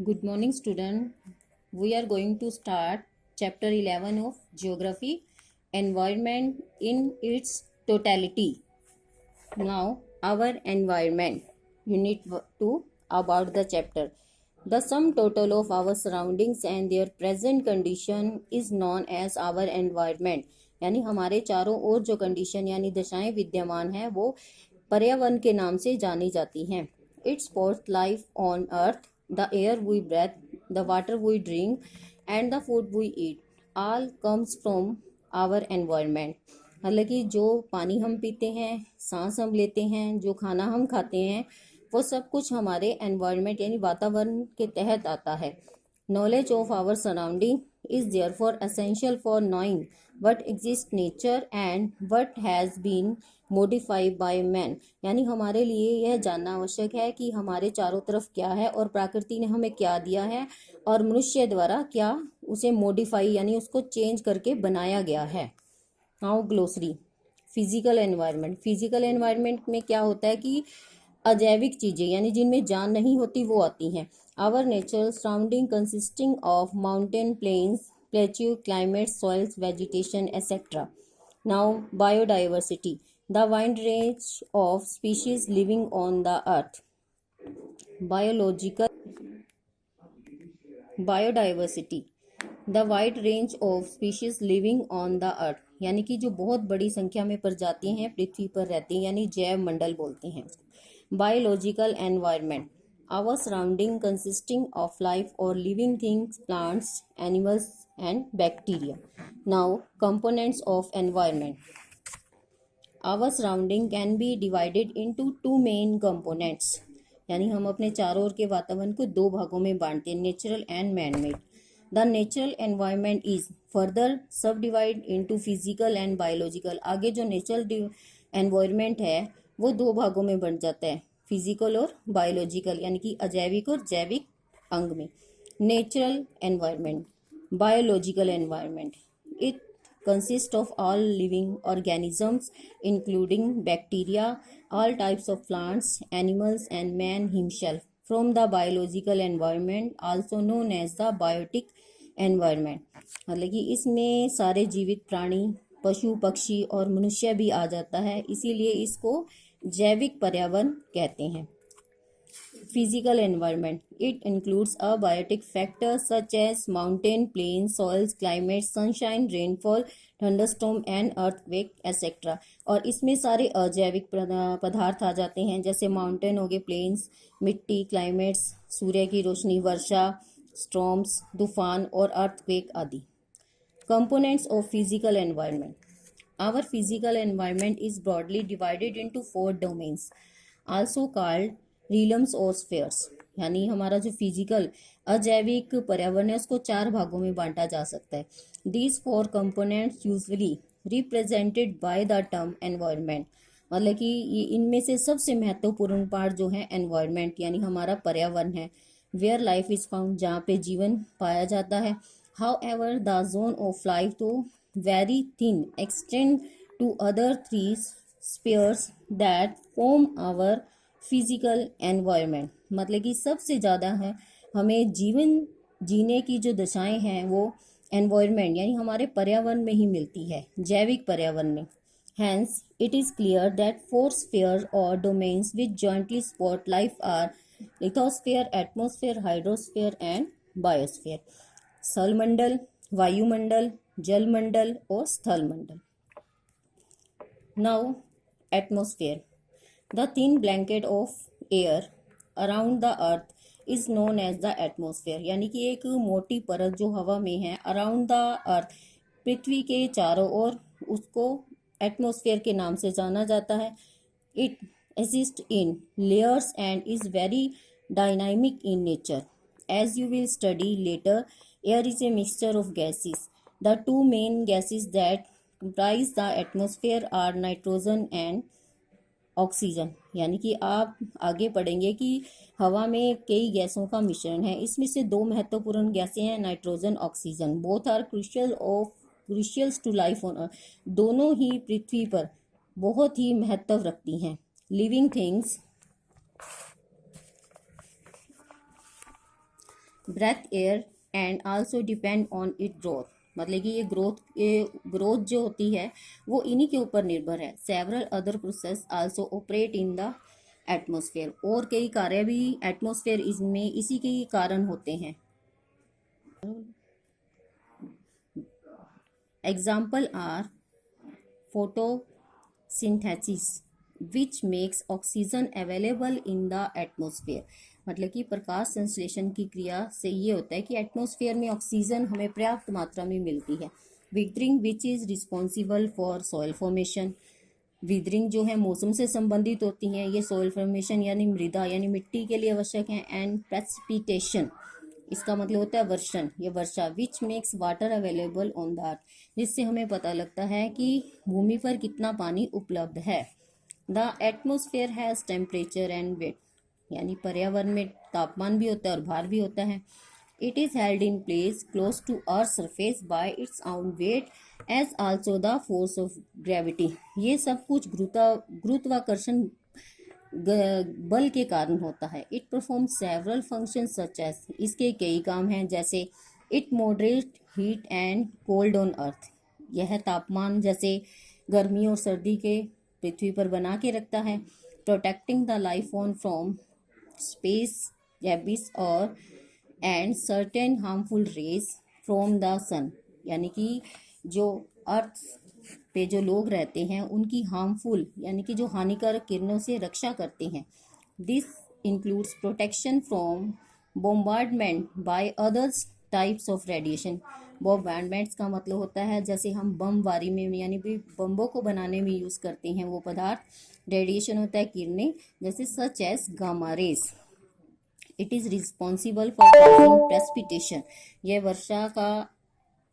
Good morning, student. We are going to start chapter 11 of Geography, Environment in its totality. Now, our environment, unit 2 about the chapter. The sum total of our surroundings and their present condition is known as our environment. यानी हमारे चारों ओर जो condition यानी दशाएं विद्यमान हैं वो पर्यावरण के नाम से जानी जाती हैं. It supports life on earth, the air we breathe, the water we drink and the food we eat all comes from our environment. मतलब कि जो पानी हम पीते हैं, सांस हम लेते हैं, जो खाना हम खाते हैं, वो सब कुछ हमारे एनवायरनमेंट यानी वातावरण के तहत आता है. Knowledge of our surrounding is therefore essential for knowing what exist nature and what has been modified by man. यानी हमारे लिए यह जानना आवश्यक है कि हमारे चारों तरफ क्या है और प्रकृति ने हमें क्या दिया है और मनुष्य द्वारा क्या उसे मॉडिफाई यानी उसको चेंज करके बनाया गया है. Now glossary. Physical environment. Physical environment में क्या होता है कि अजैविक चीजें यानी जिनमें जान नहीं होती वो आती हैं. Our natural surrounding consisting of mountain, plains, plateau, climate, soils, vegetation etcetera. Now biodiversity. The wide range of species living on the earth. Biodiversity. The wide range of species living on the earth. यानी कि जो बहुत बड़ी संख्या में प्रजातियां हैं पृथ्वी पर रहती हैं यानी जैव मंडल बोलते हैं. Biological environment. Our surrounding consisting of life or living things, plants, animals and bacteria. Now components of environment. Our surrounding can be divided into two main components. यानी हम अपने चारों ओर के वातावरण को दो भागों में बांटते हैं, natural and man made. The natural environment is further subdivide into physical and biological. आगे जो नेचुरल एनवायरनमेंट है वो दो भागों में बंट जाता है, फिजिकल और बायोलॉजिकल यानी कि अजैविक और जैविक अंग में. Natural environment. Biological environment. It consists of all living organisms including bacteria, all types of plants, animals and man himself from the biological environment also known as the biotic environment. मतलब कि इसमें सारे जीवित प्राणी, पशु, पक्षी और मनुष्य भी आ जाता है, इसीलिए इसको जैविक पर्यावरण कहते हैं. Physical environment. It includes abiotic factors such as mountain, plains, soils, climate, sunshine, rainfall, thunderstorm and earthquake etc. और इसमें सारे अजैविक पदार्थ आ जाते हैं जैसे माउंटेन हो गए, प्लेन्स, मिट्टी, क्लाइमेट्स, सूर्य की रोशनी, वर्षा, स्टॉर्म्स, तूफान और अर्थक्वेक आदि. Components of physical environment. Our physical environment is broadly divided into 4 domains, also called रीलम्स और स्फीयर्स. यानी हमारा जो फिजिकल अजैविक पर्यावरण है उसको 4 भागों में बांटा जा सकता है. These 4 components usually represented by the term environment. मतलब कि ये इनमें से सबसे महत्वपूर्ण पार्ट जो है एनवायरनमेंट यानी हमारा पर्यावरण है. वेयर लाइफ इज फाउंड, जहाँ पे जीवन पाया जाता है. However the zone of life to very thin extend to other 3 spheres that form our physical environment. मतलब कि सबसे ज़्यादा है हमें जीवन जीने की जो दशाएं हैं वो एनवायरनमेंट यानी हमारे पर्यावरण में ही मिलती है, जैविक पर्यावरण में. Hence it is clear that 4 sphere और domains which jointly support life are lithosphere, atmosphere, hydrosphere and biosphere. स्थलमंडल, वायुमंडल, जलमंडल और स्थलमंडल. Now atmosphere. The thin blanket of air around the earth is known as the atmosphere. यानी कि एक मोटी परत जो हवा में है अराउंड द अर्थ, पृथ्वी के चारों ओर, उसको एटमॉस्फेयर के नाम से जाना जाता है. It exists in layers and is very dynamic in nature. As you will study later, air is a mixture of gases. The 2 main gases that comprise the atmosphere are nitrogen and oxygen. यानी कि आप आगे पढ़ेंगे कि हवा में कई गैसों का मिश्रण है, इसमें से 2 महत्वपूर्ण गैसें हैं, nitrogen, oxygen. Both are crucials to life on earth. दोनों ही पृथ्वी पर बहुत ही महत्व रखती हैं. Living things breathe air and also depend on it growth. मतलब कि ये ग्रोथ जो होती है वो इन्हीं के ऊपर निर्भर है। Several other process also operate in the atmosphere, और कई कार्य भी एटमोसफेयर इसमें इसी के कारण होते हैं। Example are photosynthesis which makes oxygen available in the atmosphere। मतलब कि प्रकाश संश्लेषण की क्रिया से ये होता है कि एटमॉस्फेयर में ऑक्सीजन हमें पर्याप्त मात्रा में मिलती है। Withering which is responsible for soil formation. Withering जो है मौसम से संबंधित होती हैं, ये सॉइल फॉर्मेशन यानी मृदा यानी मिट्टी के लिए आवश्यक है। एंड प्रेसिपिटेशन, इसका मतलब होता है वर्षण, ये वर्षा। Which makes water available on the earth, जिससे हमें पता लगता है कि भूमि पर कितना पानी उपलब्ध है। The atmosphere has temperature and weight, यानी पर्यावरण में तापमान भी होता है और भार भी होता है। It is held in place close to earth surface by its own weight as also the force of gravity. ये सब कुछ गुरुत्वाकर्षण बल के कारण होता है। It perform several function such as, इसके कई काम हैं, जैसे it moderate heat and cold on earth, यह तापमान जैसे गर्मी और सर्दी के पृथ्वी पर बना के रखता है। Protecting the life on from space abyss और and certain harmful rays from the sun, यानी कि जो अर्थ पे जो लोग रहते हैं उनकी हार्मफुल यानी कि जो हानिकारक किरणों से रक्षा करते हैं। This includes protection from bombardment by others types of radiation. Bombardments का मतलब होता है जैसे हम बमबारी में यानी भी बम्बों को बनाने में यूज करते हैं वो पदार्थ। रेडिएशन होता है किरणें, जैसे such as gamma rays. It is responsible for causing precipitation, यह वर्षा का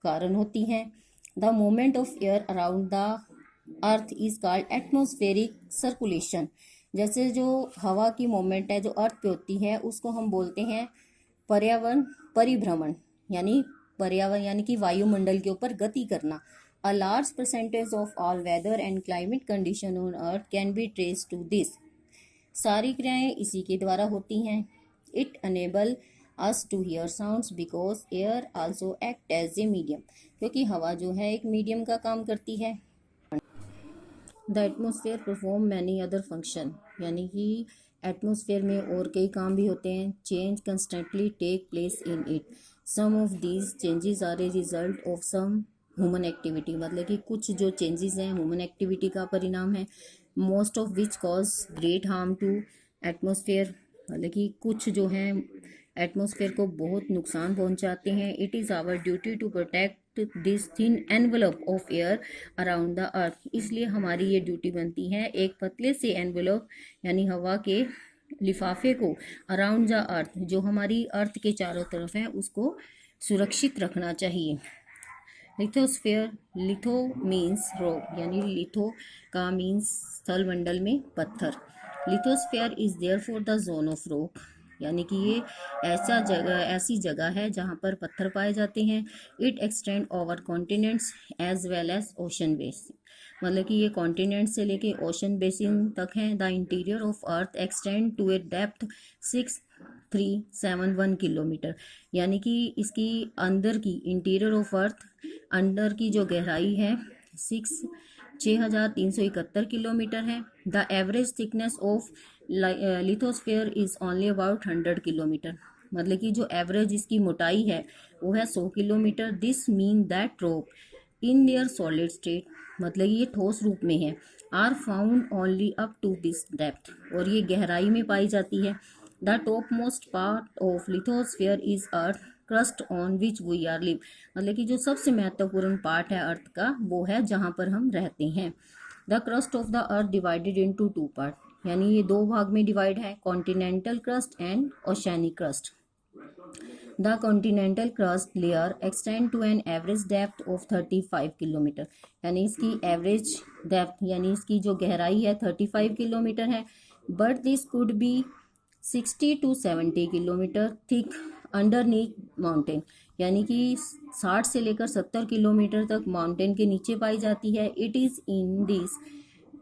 कारण होती हैं। The moment of air around the earth is called atmospheric circulation, जैसे जो हवा की मोमेंट है जो अर्थ पे होती है उसको हम बोलते हैं पर्यावरण परिभ्रमण, यानी पर्यावरण यानी कि वायुमंडल के ऊपर गति करना। A large percentage of all weather and climate condition on earth can be trace to this, सारी क्रियाएं इसी के द्वारा होती हैं। It enable us to hear sounds because air also act as a medium, क्योंकि हवा जो है एक मीडियम का काम करती है। The atmosphere perform many other function, यानी कि एटमोसफेयर में और कई काम भी होते हैं। Change constantly take place in it, some of these changes are a result of some human activity, मतलब कि कुछ जो चेंजेस हैं ह्यूमन एक्टिविटी का परिणाम है। Most of which cause great harm to atmosphere, मतलब कि कुछ जो हैं एटमॉस्फेयर को बहुत नुकसान पहुंचाते हैं। It is our duty to protect this thin envelope of air around the earth, इसलिए हमारी ये ड्यूटी बनती है एक पतले से एनवेलप यानी हवा के लिफाफे को अराउंड द अर्थ, जो हमारी अर्थ के चारों तरफ है, उसको सुरक्षित रखना चाहिए। लिथोस्फेयर, लिथो मीन्स रॉक, यानी लिथो का मीन्स स्थल मंडल में पत्थर। Lithosphere is therefore the zone of rock, यानी कि ये ऐसी जगह है जहाँ पर पत्थर पाए जाते हैं। It extend over continents as well as ocean basin, मतलब कि ये कॉन्टिनेंट से लेके ओशन बेसिन तक है। The interior of earth extend to a depth 6371 kilometre, यानी कि इसकी अंदर की इंटीरियर ऑफ अर्थ अंदर की जो गहराई है 6371 किलोमीटर है। The average thickness of lithosphere is only about 100 kilometre, मतलब कि जो एवरेज इसकी मोटाई है वो है 100 kilometre. This mean that rock in their solid state, मतलब ये ठोस रूप में है, are found only up to this depth, और ये गहराई में पाई जाती है। The topmost part of lithosphere is earth crust on which we are live, मतलब कि जो सबसे महत्वपूर्ण पार्ट है अर्थ का वो है जहाँ पर हम रहते हैं। The crust of the earth divided into 2 part, यानी ये 2 भाग में डिवाइड है, continental crust and oceanic crust. The continental crust layer extend to an average depth of 35 kilometre, यानी इसकी एवरेज डेप्थ यानी इसकी जो गहराई है 35 किलोमीटर है। But this could be 60 to 70 kilometre thick underneath mountain, यानी कि 60 से लेकर 70 किलोमीटर तक माउंटेन के नीचे पाई जाती है। It is in this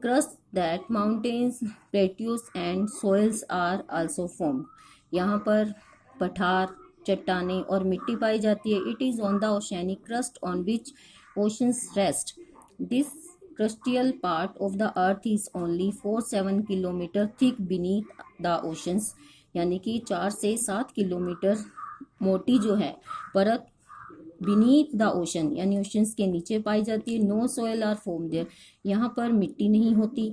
crust that mountains plateaus and soils are also formed, यहाँ पर पठार चट्टानें और मिट्टी पाई जाती है। It is on the oceanic crust on which oceans rest. This crustial part of the earth is only 4-7 kilometre thick beneath the oceans, यानी कि 4 से 7 किलोमीटर मोटी जो है परत बीनीथ द ओशन यानी ओशंस के नीचे पाई जाती है। No soils are form there, यहाँ पर मिट्टी नहीं होती।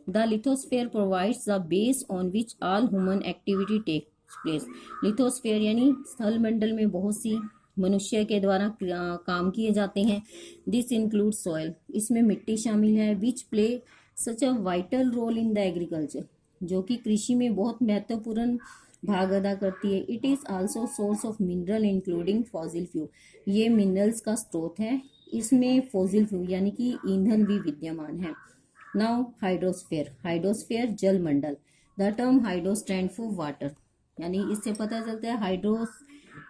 The lithosphere provides the base on which all human activity takes place. Lithosphere यानी स्थल मंडल में बहुत सी मनुष्य के द्वारा काम किए जाते हैं। दिस इंक्लूड सॉयल, इसमें मिट्टी शामिल है। Which play such a vital role in the agriculture, जो कि कृषि में बहुत महत्वपूर्ण भाग अदा करती है। It is also source of mineral including fossil fuel, ये मिनरल्स का स्रोत है। इसमें फॉसिल फ्यूल यानी कि ईंधन भी विद्यमान है। नाउ हाइड्रोस्फेयर, हाइड्रोस्फेयर जल मंडल। The term hydro stand for water, यानी इससे पता चलता है हाइड्रो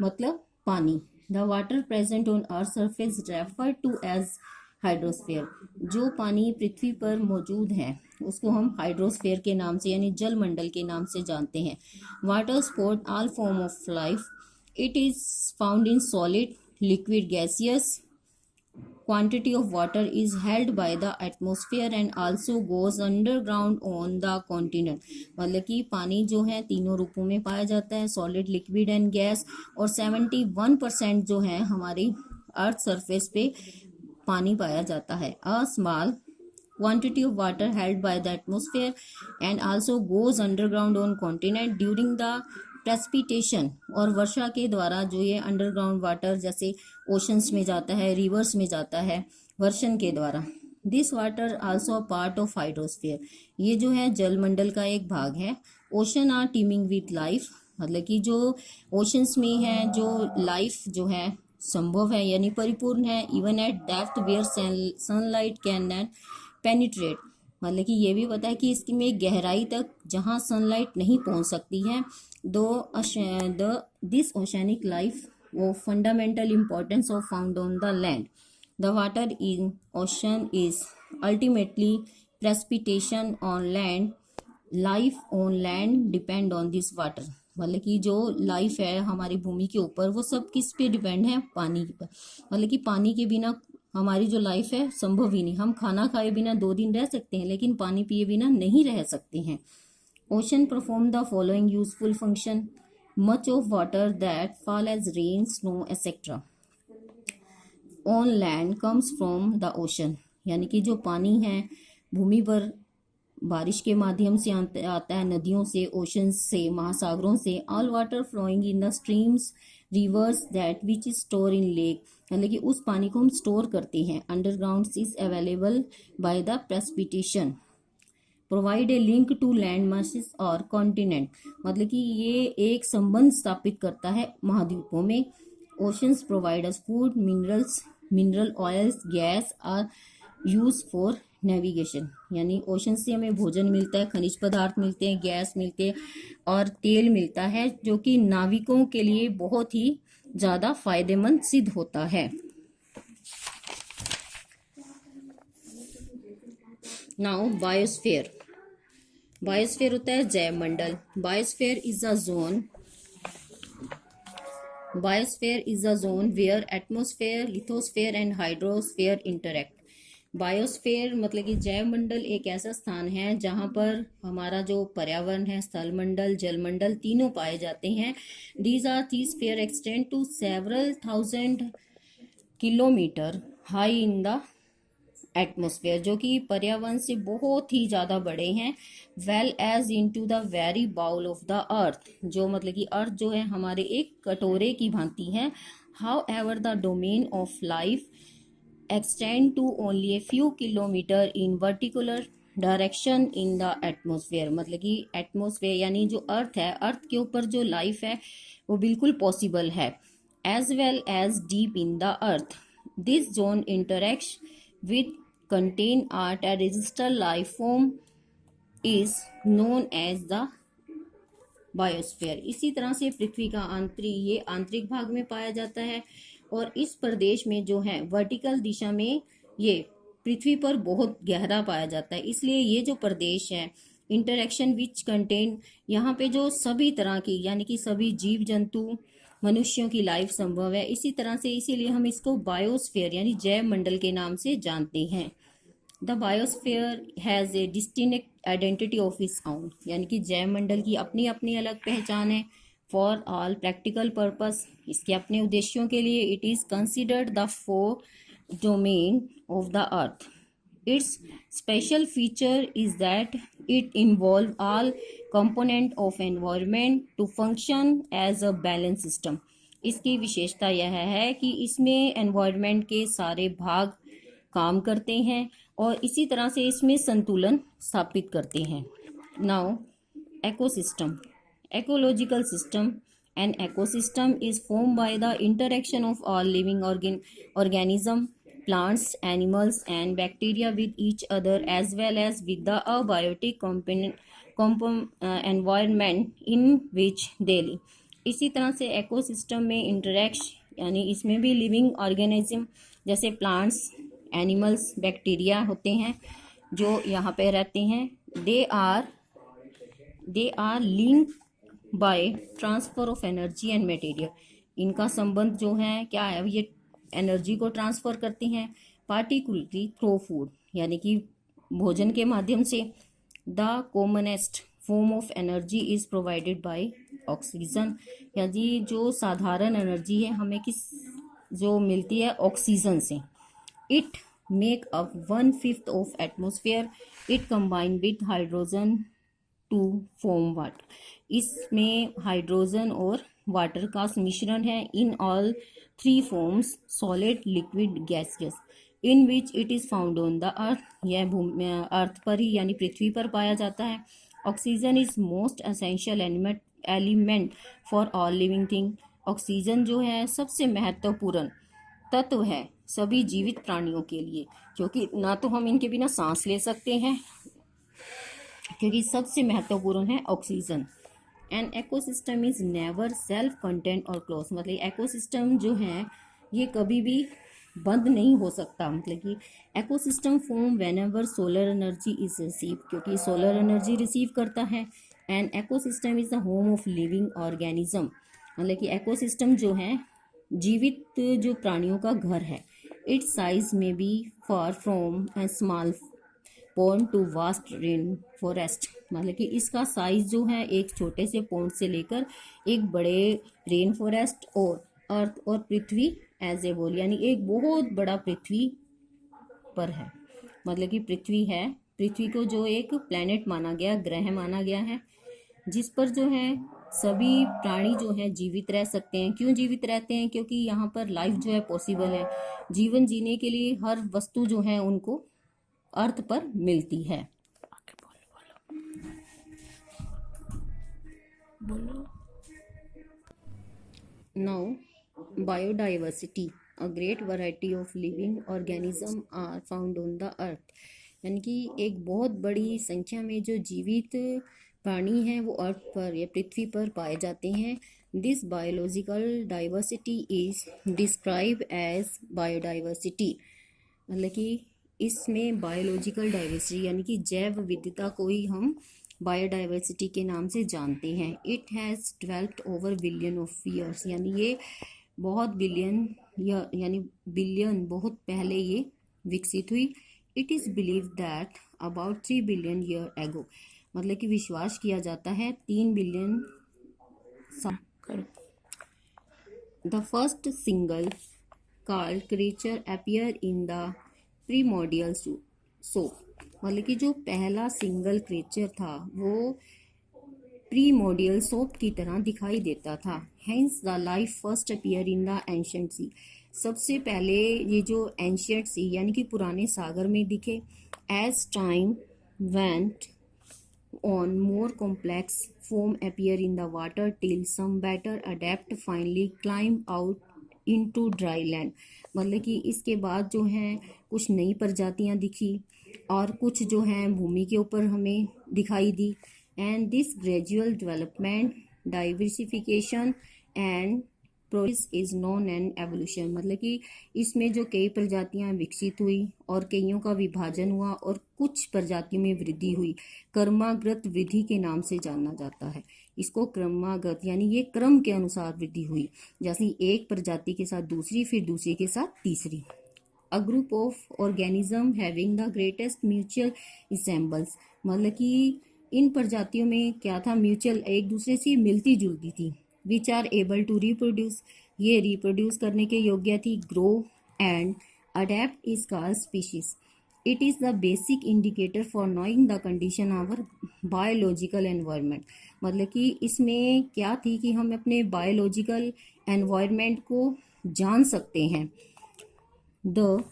मतलब पानी। The water present on earth surface refer to as hydrosphere, जो पानी पृथ्वी पर मौजूद है उसको हम हाइड्रोस्फेयर के नाम से यानी जल मंडल के नाम से जानते हैं। Water support all form of life. It is found in solid, liquid, gaseous. Quantity of water is held by the atmosphere and also goes underground on the continent। मतलब कि पानी जो है तीनों रूपों में पाया जाता है, सॉलिड, लिक्विड एंड गैस। और 71% जो है हमारी अर्थ सरफेस पे पानी पाया जाता है। A small quantity of water held by the atmosphere and also goes underground on continent during the precipitation, और वर्षा के द्वारा जो ये अंडरग्राउंड वाटर जैसे ओशंस में जाता है, रिवर्स में जाता है वर्षण के द्वारा। This water also part of hydrosphere, ये जो है जलमंडल का एक भाग है। Ocean are teeming with life, मतलब कि जो ओशंस में है जो लाइफ जो है संभव है यानी परिपूर्ण है। Even at depth where sunlight can not penetrate, मतलब कि ये भी पता है कि इसमें गहराई तक जहाँ सनलाइट नहीं पहुँच सकती है। This oceanic life of fundamental importance of found on the land. The water in ocean is ultimately precipitation on land. Life on land depend on this water, मतलब कि जो लाइफ है हमारी भूमि के ऊपर वो सब किस पे डिपेंड है, पानी पर। मतलब कि पानी के बिना हमारी जो लाइफ है संभव ही नहीं। हम खाना खाए बिना 2 दिन रह सकते हैं लेकिन पानी पिए बिना नहीं रह सकते हैं। Ocean perform the following useful function. Much of water that fall as rain, snow etcetera on land comes from the ocean, यानी कि जो पानी है भूमि पर बारिश के माध्यम से आता है, नदियों से, ओशन से, महासागरों से। All water flowing in the streams, rivers that which is store in lake, मतलब कि उस पानी को हम स्टोर करते हैं। Underground is available by the precipitation, provide a link to land masses और कॉन्टिनेंट, मतलब कि ये एक संबंध स्थापित करता है महाद्वीपों में। Oceans provide us food, minerals, mineral oils, gas are use for navigation, यानी ओशन से हमें भोजन मिलता है, खनिज पदार्थ मिलते हैं, गैस मिलते हैं और तेल मिलता है, जो कि नाविकों के लिए बहुत ही ज्यादा फायदेमंद सिद्ध होता है। नाउ बायोस्फीयर, बायोस्फीयर होता है जैव मंडल। Biosphere is a zone, biosphere is a zone where atmosphere, lithosphere and hydrosphere interact. Biosphere मतलब कि जैव मंडल एक ऐसा स्थान है जहां पर हमारा जो पर्यावरण है, स्थल मंडल, जल मंडल, तीनों पाए जाते हैं। These are these sphere extend to several thousand kilometre high in the atmosphere, जो कि पर्यावरण से बहुत ही ज्यादा बड़े हैं। Well as into the very bowl of the earth, जो मतलब कि अर्थ जो है हमारे एक कटोरे की भांति है। However the domain of life extend to only a few kilometer in vertical direction in the atmosphere, मतलब कि एटमोसफेयर यानी जो अर्थ है, अर्थ के ऊपर जो लाइफ है वो बिल्कुल पॉसिबल है। As well as deep in the earth, this zone interacts with contain art and register life form is known as the biosphere. इसी तरह से पृथ्वी का ये आंतरिक भाग में पाया जाता है और इस प्रदेश में जो है वर्टिकल दिशा में ये पृथ्वी पर बहुत गहरा पाया जाता है। इसलिए ये जो प्रदेश है इंटरेक्शन विच कंटेन, यहाँ पे जो सभी तरह की यानी कि सभी जीव जंतु मनुष्यों की लाइफ संभव है। इसी तरह से इसीलिए हम इसको बायोस्फीयर यानी जैव मंडल के नाम से जानते हैं। The biosphere has a distinct identity of its own, यानी कि जैव मंडल की अपनी अपनी अलग पहचान है। फॉर ऑल प्रैक्टिकल पर्पस, इसके अपने उद्देश्यों के लिए, it is considered the four domain of the earth. Its special feature is that it involves all component of environment to function as a balanced system. इसकी विशेषता यह है कि इसमें एनवायरनमेंट के सारे भाग काम करते हैं और इसी तरह से इसमें संतुलन स्थापित करते हैं। Now ecosystem, ecological system. An ecosystem is formed by the interaction of all living organism, plants, animals and bacteria with each other as well as with the abiotic environment in which they live. इसी तरह से ecosystem में interaction यानी इसमें भी living organism जैसे plants, animals, bacteria होते हैं जो यहाँ पे रहते हैं। They are link by transfer of energy and material. इनका संबंध जो है क्या है, ये एनर्जी को ट्रांसफर करते हैं, पार्टिकुलरली थ्रू फूड यानी कि भोजन के माध्यम से। The commonest form of energy is provided by oxygen, यानी जो साधारण एनर्जी है हमें किस जो मिलती है ऑक्सीजन से। It make up 1/5 of atmosphere. It combine with hydrogen to form water. इसमें हाइड्रोजन और वाटर का मिश्रण है। In all three forms, solid, liquid, gaseous, in which it is found on the earth. यह अर्थ पर ही यानी पृथ्वी पर पाया जाता है। Oxygen is most essential element for all living thing. Oxygen जो है सबसे महत्वपूर्ण तत्व है सभी जीवित प्राणियों के लिए, क्योंकि ना तो हम इनके बिना सांस ले सकते हैं क्योंकि सबसे महत्वपूर्ण है oxygen. And ecosystem is never self content और क्लोज, मतलब एकोसिस्टम जो है ये कभी भी बंद नहीं हो सकता। मतलब कि ecosystem form whenever solar energy is receive, क्योंकि सोलर एनर्जी रिसीव करता है। And ecosystem is the home of living organism, मतलब कि एकोसिस्टम जो है जीवित जो प्राणियों का घर है। Its size may be far from a small pond to vast rain forest, मतलब कि इसका साइज जो है एक छोटे से पॉन्ड से लेकर एक बड़े रेन फॉरेस्ट और अर्थ और पृथ्वी एज ए होल, यानी एक बहुत बड़ा पृथ्वी पर है। मतलब कि पृथ्वी है, पृथ्वी को जो एक प्लेनेट माना गया, ग्रह माना गया है, जिस पर जो है सभी प्राणी जो है जीवित रह सकते हैं। क्यों जीवित रहते हैं? क्योंकि यहाँ पर लाइफ जो है पॉसिबल है। जीवन जीने के लिए हर वस्तु जो है उनको अर्थ पर मिलती है। बोलो। Now biodiversity, a great variety of living organism are found on the earth, यानी कि एक बहुत बड़ी संख्या में जो जीवित प्राणी हैं वो अर्थ पर या पृथ्वी पर पाए जाते हैं। This biological diversity is describe as biodiversity, मतलब कि इसमें बायोलॉजिकल डाइवर्सिटी यानी कि जैव विविधता को ही हम बायोडाइवर्सिटी के नाम से जानते हैं। It has developed over billion of years, यानी ये बहुत बिलियन यानी बिलियन बहुत पहले ये विकसित हुई। It is believe that about 3 billion year ago, मतलब कि विश्वास किया जाता है 3 बिलियन साल। The first single called creature appear in the primordial soap, मतलब कि जो पहला सिंगल क्रीचर था वो प्रीमोडियल सोप की तरह दिखाई देता था। Hence the life first appear in the ancient sea, सबसे पहले ये जो एंशिएंट सी यानी कि पुराने सागर में दिखे। As time went on more complex form appear in the water till some better adapt finally climb out into dry land, मतलब कि इसके बाद जो है कुछ नई प्रजातियां दिखी और कुछ जो है भूमि के ऊपर हमें दिखाई दी। And this gradual development diversification and process is known and evolution, मतलब कि इसमें जो कई प्रजातियां विकसित हुई और कईयों का विभाजन हुआ और कुछ प्रजातियों में वृद्धि हुई, कर्माग्रत वृद्धि के नाम से जाना जाता है। इसको क्रमागत यानी ये क्रम के अनुसार वृद्धि हुई, जैसे एक प्रजाति के साथ दूसरी, फिर दूसरी के साथ तीसरी। A group of organism having the greatest mutual resembles, मतलब कि इन प्रजातियों में क्या था, म्यूचुअल, एक दूसरे से मिलती जुलती थी। Which are able to reproduce, ये रिप्रोड्यूस करने के योग्य थी। Grow and adapt is called species. It is the basic indicator for knowing the condition our biological environment, मतलब कि इसमें क्या थी कि हम अपने बायोलॉजिकल एनवायरनमेंट को जान सकते हैं। The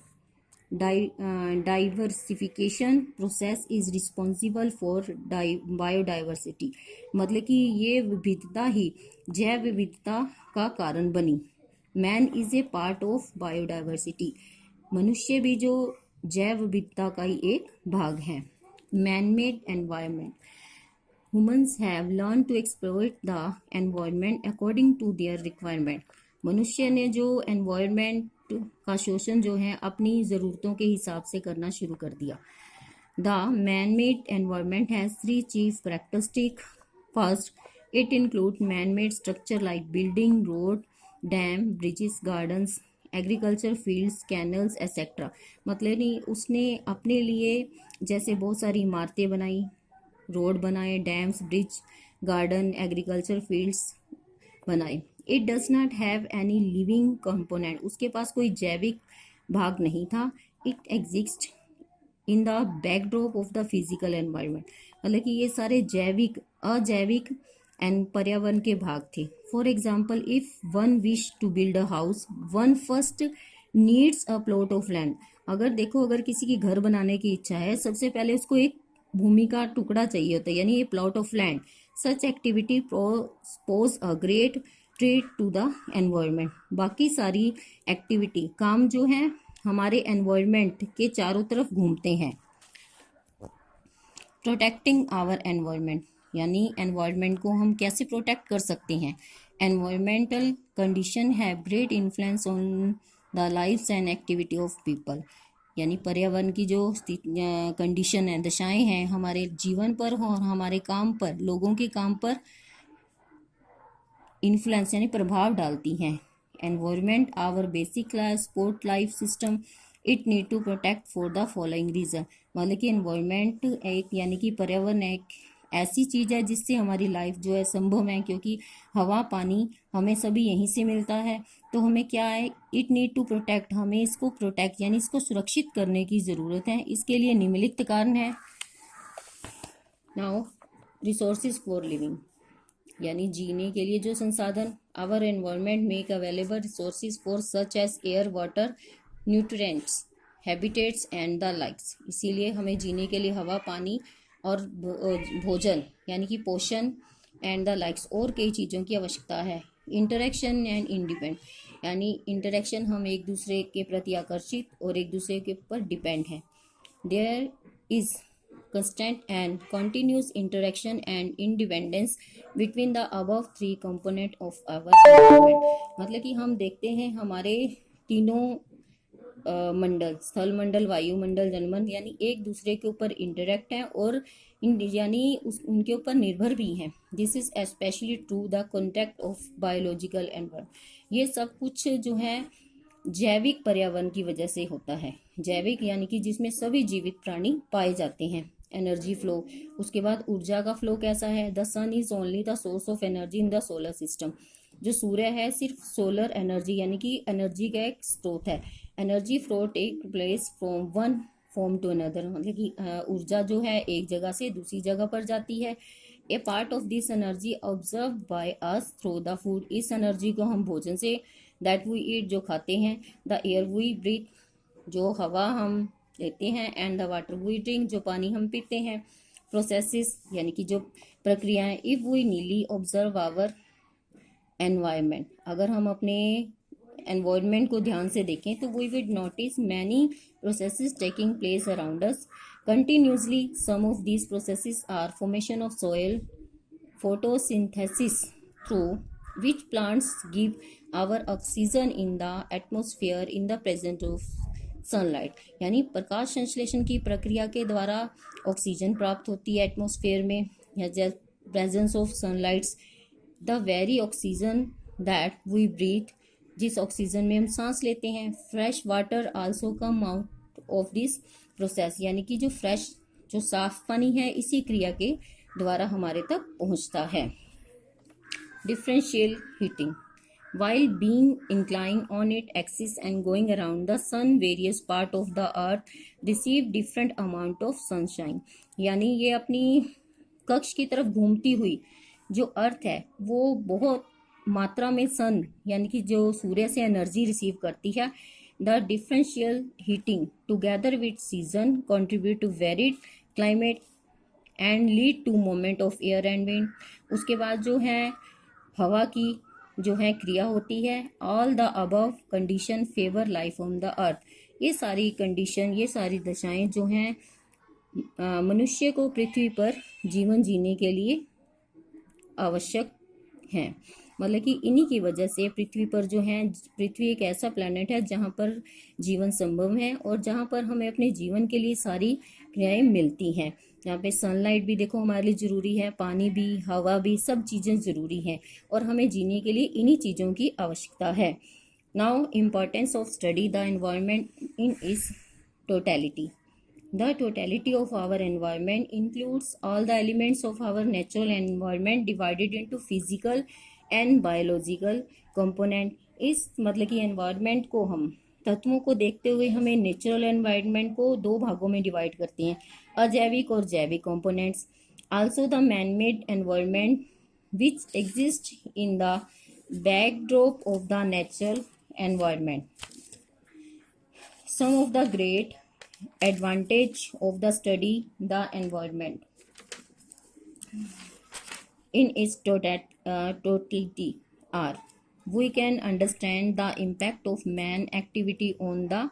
diversification process is responsible for biodiversity, मतलब कि ये विविधता ही जैव विविधता का कारण बनी। Man is a part of biodiversity, मनुष्य भी जो जैव विविधता का ही एक भाग है। Man made environment, humans have learned to exploit the environment according to their requirement, मनुष्य ने जो एनवायरनमेंट का शोषण जो है अपनी ज़रूरतों के हिसाब से करना शुरू कर दिया। The man made environment has 3 chief characteristic. First, it include man made structure like building, road, dam, bridges, gardens, agriculture fields, canals etcetera, मतलब नहीं उसने अपने लिए जैसे बहुत सारी इमारतें बनाई, रोड बनाए, dams, bridge, garden, agriculture fields बनाए। It does not have any living component, उसके पास कोई जैविक भाग नहीं था। It exist in the backdrop of the physical environment, मतलब कि ये सारे जैविक, अजैविक एंड पर्यावरण के भाग थे। For example, if one wish to build a house, one first needs a plot of land, अगर देखो अगर किसी की घर बनाने की इच्छा है, सबसे पहले उसको एक भूमि का टुकड़ा चाहिए होता है, यानी ये plot of land. Such activity pose a great threat to the environment, बाकी सारी एक्टिविटी, काम जो है हमारे एनवायरनमेंट के चारों तरफ घूमते हैं। प्रोटेक्टिंग आवर एनवायरनमेंट, यानी एनवायरनमेंट को हम कैसे प्रोटेक्ट कर सकते हैं। Environmental condition have great influence on the lifes and activity of people, यानी पर्यावरण की जो कंडीशन है, दशाएं हैं हमारे जीवन पर और हमारे काम पर, लोगों के काम पर इन्फ्लुएंस यानी प्रभाव डालती हैं। Environment our basic support life system, it need to protect for the following reason, मतलब कि एनवायरनमेंट एक यानी कि पर्यावरण एक ऐसी चीज़ है जिससे हमारी लाइफ जो है संभव है, क्योंकि हवा पानी हमें सभी यहीं से मिलता है। तो हमें क्या है, इट नीड टू प्रोटेक्ट, हमें इसको प्रोटेक्ट यानी इसको सुरक्षित करने की ज़रूरत है। इसके लिए निम्नलिखित कारण है। नाउ रिसोर्सेज फॉर लिविंग, यानी जीने के लिए जो संसाधन। Our environment make available resources for such as air, water, nutrients, habitats and the likes, इसीलिए हमें जीने के लिए हवा, पानी और भोजन यानी कि पोषण एंड द लाइक्स और कई चीज़ों की आवश्यकता है। इंटरेक्शन एंड इंडिपेंड, यानी इंटरेक्शन, हम एक दूसरे के प्रति आकर्षित और एक दूसरे के ऊपर डिपेंड हैं। There is constant and continuous interaction and independence between the above 3 component of our environment, मतलब कि हम देखते हैं हमारे तीनों मंडल, स्थल मंडल, वायुमंडल, जनमंडल, यानी एक दूसरे के ऊपर इंटरेक्ट हैं और यानी उनके ऊपर निर्भर भी हैं। This is especially true the contact of biological environment, ये सब कुछ जो है जैविक पर्यावरण की वजह से होता है। जैविक यानी कि जिसमें सभी जीवित प्राणी पाए जाते हैं। एनर्जी फ्लो, उसके बाद ऊर्जा का फ्लो कैसा है। The sun is only the source of energy in the solar system, जो सूर्य है सिर्फ सोलर एनर्जी यानी कि एनर्जी का एक स्रोत है। Energy flow take place from one form to another, मतलब कि ऊर्जा जो है एक जगह से दूसरी जगह पर जाती है। A part of this energy observe by us through the food, इस एनर्जी को हम भोजन से, दैट वी ईट जो खाते हैं, द एयर वी ब्रीथ जो हवा हम लेते हैं, and the water we drink जो पानी हम पीते हैं। प्रोसेसेस यानी कि जो प्रक्रियाएं। If we keenly observe our environment, अगर हम अपने एनवायरनमेंट को ध्यान से देखें तो we would notice many processes taking place around us continuously. Some of these processes are formation of soil, photosynthesis through which plants give our oxygen in the atmosphere in the presence of sunlight, यानी प्रकाश संश्लेषण की प्रक्रिया के द्वारा oxygen प्राप्त होती है atmosphere में, या presence of sunlight, the very oxygen that we breathe, जिस ऑक्सीजन में हम सांस लेते हैं, fresh water also come out of this process, यानी कि जो फ्रेश जो साफ पानी है इसी क्रिया के द्वारा हमारे तक पहुंचता है। Differential heating, while being inclined on its axis and going around the sun, various part of the earth receive different amount of sunshine, यानी ये अपनी कक्ष की तरफ घूमती हुई जो अर्थ है वो बहुत मात्रा में सन यानी कि जो सूर्य से एनर्जी रिसीव करती है। The differential heating together with season contribute to varied climate and lead to movement of air and wind. उसके बाद जो है हवा की जो है क्रिया होती है। All the above condition favour life on the अर्थ, ये सारी कंडीशन ये सारी दशाएं जो हैं मनुष्य को पृथ्वी पर जीवन जीने के लिए आवश्यक हैं। मतलब कि इन्हीं की वजह से पृथ्वी पर जो है, पृथ्वी एक ऐसा प्लैनेट है जहाँ पर जीवन संभव है और जहाँ पर हमें अपने जीवन के लिए सारी क्रियाएं मिलती हैं। यहाँ पे सनलाइट भी देखो हमारे लिए ज़रूरी है, पानी भी, हवा भी, सब चीज़ें ज़रूरी हैं और हमें जीने के लिए इन्हीं चीज़ों की आवश्यकता है। Now importance of study the environment इन इस totality. The totality of our environment includes all the elements of our natural environment divided into physical and biological component। इस मतलब कि environment को हम तत्वों को देखते हुए हमें नेचुरल एनवायरनमेंट को दो भागों में डिवाइड करते हैं, अजैविक और जैविक components. Also the man made environment which exist in the backdrop of the natural environment. Some of the great advantage of the study the environment in its totality are: we can understand the impact of man activity on the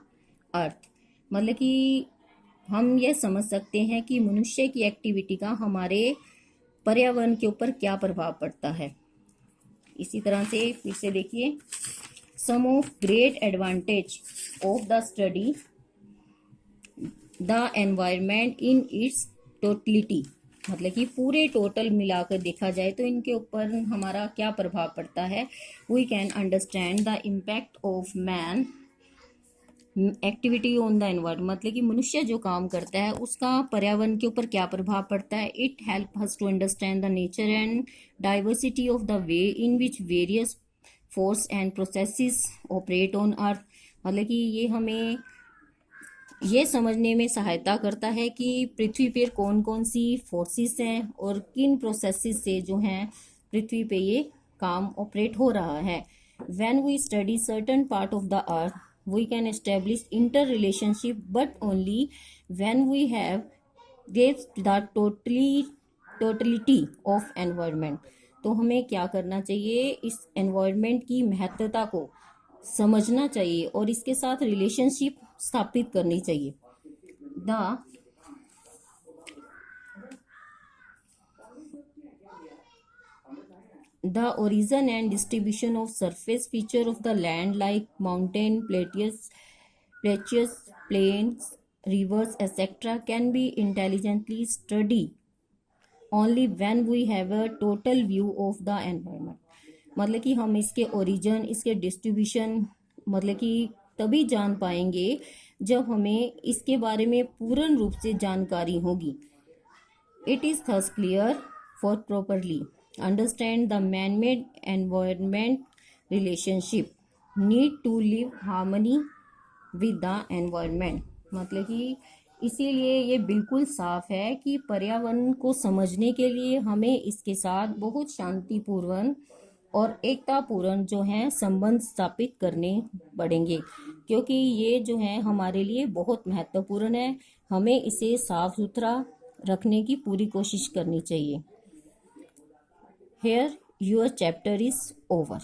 earth। मतलब कि हम यह समझ सकते हैं कि मनुष्य की एक्टिविटी का हमारे पर्यावरण के ऊपर क्या प्रभाव पड़ता है। इसी तरह से फिर से देखिए, some of great advantage of the study the environment in its totality, मतलब कि पूरे टोटल मिलाकर देखा जाए तो इनके ऊपर हमारा क्या प्रभाव पड़ता है। We can understand the impact of man activity on the environment, मतलब कि मनुष्य जो काम करता है उसका पर्यावरण के ऊपर क्या प्रभाव पड़ता है। It help us to understand the nature and diversity of the way in which various force and processes operate on earth, मतलब कि ये हमें ये समझने में सहायता करता है कि पृथ्वी पर कौन कौन सी फोर्सेस हैं और किन प्रोसेसेस से जो हैं पृथ्वी पे ये काम ऑपरेट हो रहा है। When we study certain part of the earth we can establish inter relationship but only when we have gets the totality of environment. तो हमें क्या करना चाहिए, इस एनवायरनमेंट की महत्वता को समझना चाहिए और इसके साथ रिलेशनशिप स्थापित करनी चाहिए। The origin and distribution of surface feature of the land like mountain, plateaus, plains, rivers, etc. can be intelligently studied only when we have a total view of the environment। मतलब कि हम इसके origin, इसके distribution मतलब कि तभी जान पाएंगे जब हमें इसके बारे में पूर्ण रूप से जानकारी होगी। It is thus clear for properly understand the man made environment relationship need to live harmony with the environment, मतलब कि इसीलिए ये बिल्कुल साफ है कि पर्यावरण को समझने के लिए हमें इसके साथ बहुत शांतिपूर्वक और एकतापूर्ण जो है संबंध स्थापित करने पड़ेंगे, क्योंकि ये जो है हमारे लिए बहुत महत्वपूर्ण है। हमें इसे साफ सुथरा रखने की पूरी कोशिश करनी चाहिए। Here your chapter is over.